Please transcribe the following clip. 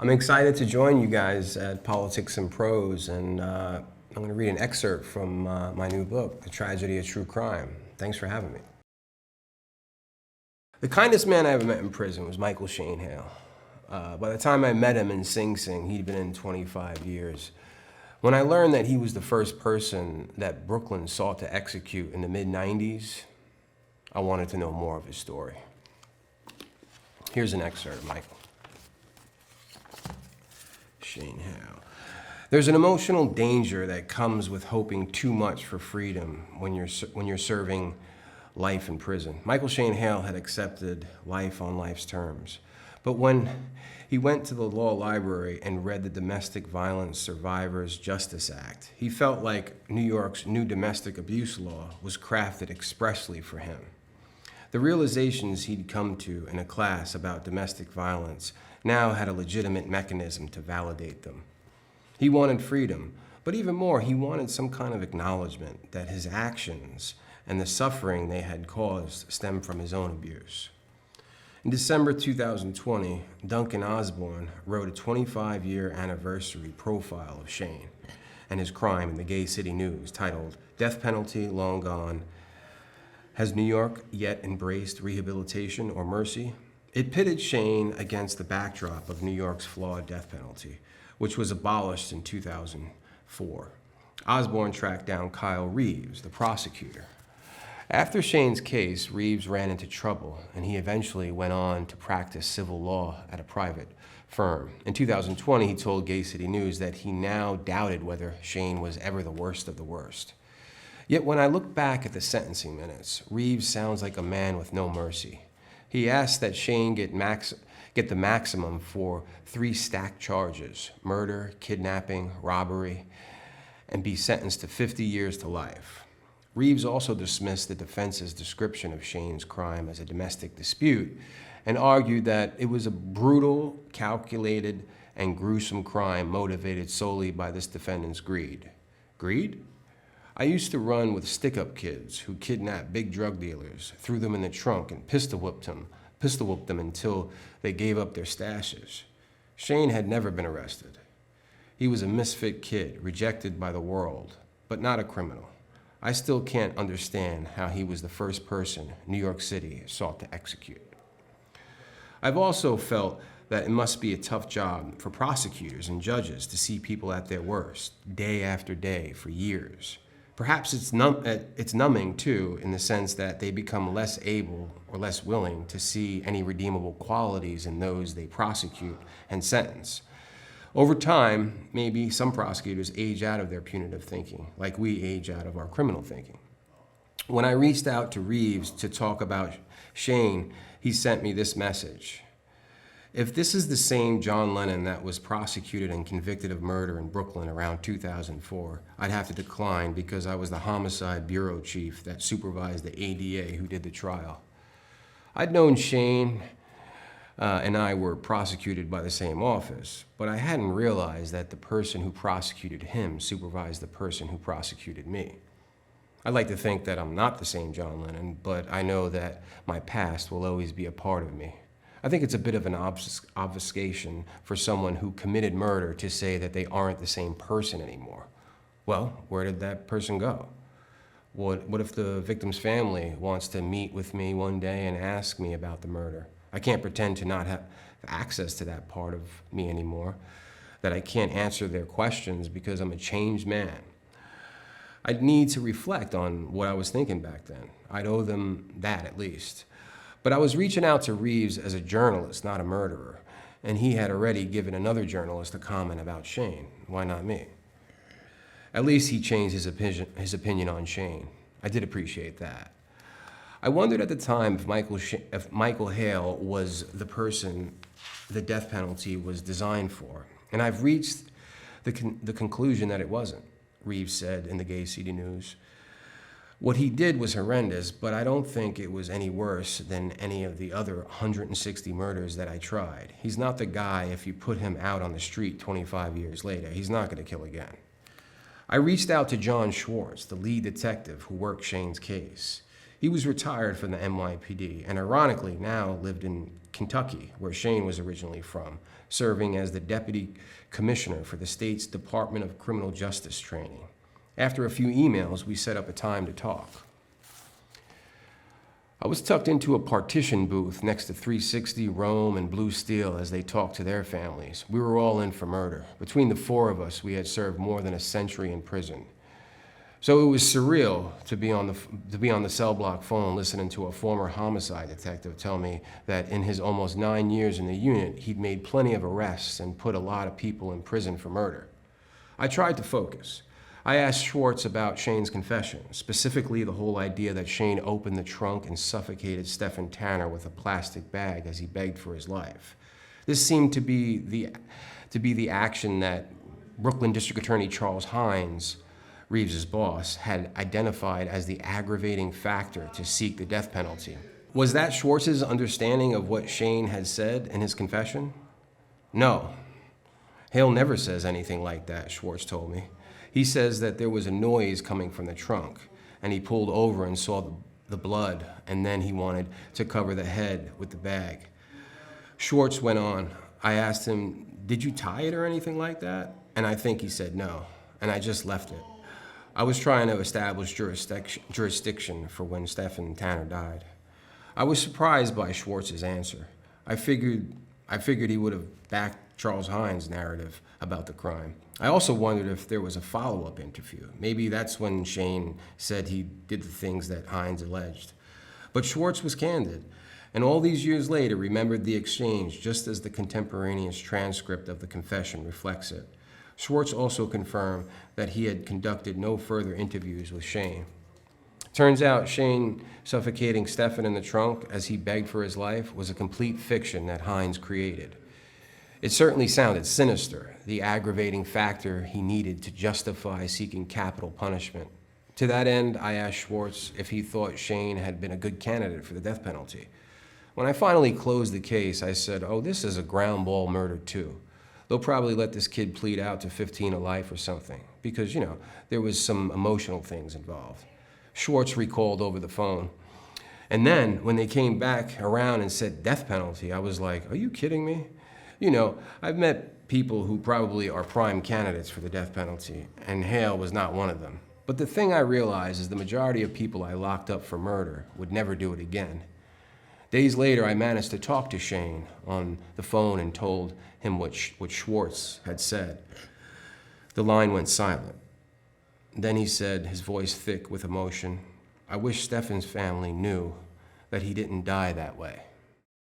I'm excited to join you guys at Politics and Prose, and I'm going to read an excerpt from my new book, The Tragedy of True Crime. Thanks for having me. The kindest man I ever met in prison was Michael Shane Hale. By the time I met him in Sing Sing, he'd been in 25 years. When I learned that he was the first person that Brooklyn sought to execute in the mid-90s, I wanted to know more of his story. Here's an excerpt of Michael. Shane Hale. There's an emotional danger that comes with hoping too much for freedom when you're serving life in prison. Michael Shane Hale had accepted life on life's terms. But when he went to the law library and read the Domestic Violence Survivors Justice Act, he felt like New York's new domestic abuse law was crafted expressly for him. The realizations he'd come to in a class about domestic violence now had a legitimate mechanism to validate them. He wanted freedom, but even more, he wanted some kind of acknowledgement that his actions and the suffering they had caused stemmed from his own abuse. In December 2020, Duncan Osborne wrote a 25-year anniversary profile of Shane and his crime in the Gay City News titled, "Death Penalty Long Gone. Has New York Yet Embraced Rehabilitation or Mercy?" It pitted Shane against the backdrop of New York's flawed death penalty, which was abolished in 2004. Osborne tracked down Kyle Reeves, the prosecutor. After Shane's case, Reeves ran into trouble, and he eventually went on to practice civil law at a private firm. In 2020, he told Gay City News that he now doubted whether Shane was ever the worst of the worst. Yet when I look back at the sentencing minutes, Reeves sounds like a man with no mercy. He asked that Shane get the maximum for 3 stacked charges: murder, kidnapping, robbery, and be sentenced to 50 years to life. Reeves also dismissed the defense's description of Shane's crime as a domestic dispute and argued that it was a brutal, calculated, and gruesome crime motivated solely by this defendant's greed. Greed? I used to run with stick-up kids who kidnapped big drug dealers, threw them in the trunk, and pistol whipped them until they gave up their stashes. Shane had never been arrested. He was a misfit kid, rejected by the world, but not a criminal. I still can't understand how he was the first person New York City sought to execute. I've also felt that it must be a tough job for prosecutors and judges to see people at their worst, day after day, for years. Perhaps it's numbing, too, in the sense that they become less able or less willing to see any redeemable qualities in those they prosecute and sentence. Over time, maybe some prosecutors age out of their punitive thinking, like we age out of our criminal thinking. When I reached out to Reeves to talk about Shane, he sent me this message. If this is the same John Lennon that was prosecuted and convicted of murder in Brooklyn around 2004, I'd have to decline because I was the homicide bureau chief that supervised the ADA who did the trial. I'd known Shane and I were prosecuted by the same office, but I hadn't realized that the person who prosecuted him supervised the person who prosecuted me. I'd like to think that I'm not the same John Lennon, but I know that my past will always be a part of me. I think it's a bit of an obfuscation for someone who committed murder to say that they aren't the same person anymore. Well, where did that person go? What if the victim's family wants to meet with me one day and ask me about the murder? I can't pretend to not have access to that part of me anymore, that I can't answer their questions because I'm a changed man. I'd need to reflect on what I was thinking back then. I'd owe them that at least. But I was reaching out to Reeves as a journalist, not a murderer, and he had already given another journalist a comment about Shane. Why not me? At least he changed his opinion on Shane. I did appreciate that. I wondered at the time if Michael Hale was the person the death penalty was designed for, and I've reached the conclusion that it wasn't, Reeves said in the Gay City News. What he did was horrendous, but I don't think it was any worse than any of the other 160 murders that I tried. He's not the guy, if you put him out on the street 25 years later, he's not going to kill again. I reached out to John Schwartz, the lead detective who worked Shane's case. He was retired from the NYPD and ironically now lived in Kentucky, where Shane was originally from, serving as the deputy commissioner for the state's Department of Criminal Justice Training. After a few emails, we set up a time to talk. I was tucked into a partition booth next to 360, Rome, and Blue Steel as they talked to their families. We were all in for murder. Between the four of us, we had served more than a century in prison. So it was surreal to be on the cell block phone listening to a former homicide detective tell me that in his almost 9 years in the unit, he'd made plenty of arrests and put a lot of people in prison for murder. I tried to focus. I asked Schwartz about Shane's confession, specifically the whole idea that Shane opened the trunk and suffocated Stephen Tanner with a plastic bag as he begged for his life. This seemed to be the action that Brooklyn District Attorney Charles Hines, Reeves's boss, had identified as the aggravating factor to seek the death penalty. Was that Schwartz's understanding of what Shane had said in his confession? No. Hale never says anything like that, Schwartz told me. He says that there was a noise coming from the trunk, and he pulled over and saw the blood, and then he wanted to cover the head with the bag. Schwartz went on. I asked him, "Did you tie it or anything like that?" And I think he said no, and I just left it. I was trying to establish jurisdiction for when Stephen Tanner died. I was surprised by Schwartz's answer. I figured he would have backed Charles Hines' narrative about the crime. I also wondered if there was a follow-up interview. Maybe that's when Shane said he did the things that Hines alleged. But Schwartz was candid, and all these years later remembered the exchange just as the contemporaneous transcript of the confession reflects it. Schwartz also confirmed that he had conducted no further interviews with Shane. Turns out Shane suffocating Stephen in the trunk as he begged for his life was a complete fiction that Hines created. It certainly sounded sinister, the aggravating factor he needed to justify seeking capital punishment. To that end, I asked Schwartz if he thought Shane had been a good candidate for the death penalty. When I finally closed the case, I said, "Oh, this is a ground ball murder too. They'll probably let this kid plead out to 15 to life or something, because, there was some emotional things involved." Schwartz recalled over the phone. And then, when they came back around and said death penalty, I was like, "Are you kidding me?" I've met people who probably are prime candidates for the death penalty, and Hale was not one of them. But the thing I realized is the majority of people I locked up for murder would never do it again. Days later, I managed to talk to Shane on the phone and told him what Schwartz had said. The line went silent. Then he said, his voice thick with emotion, "I wish Stephen's family knew that he didn't die that way."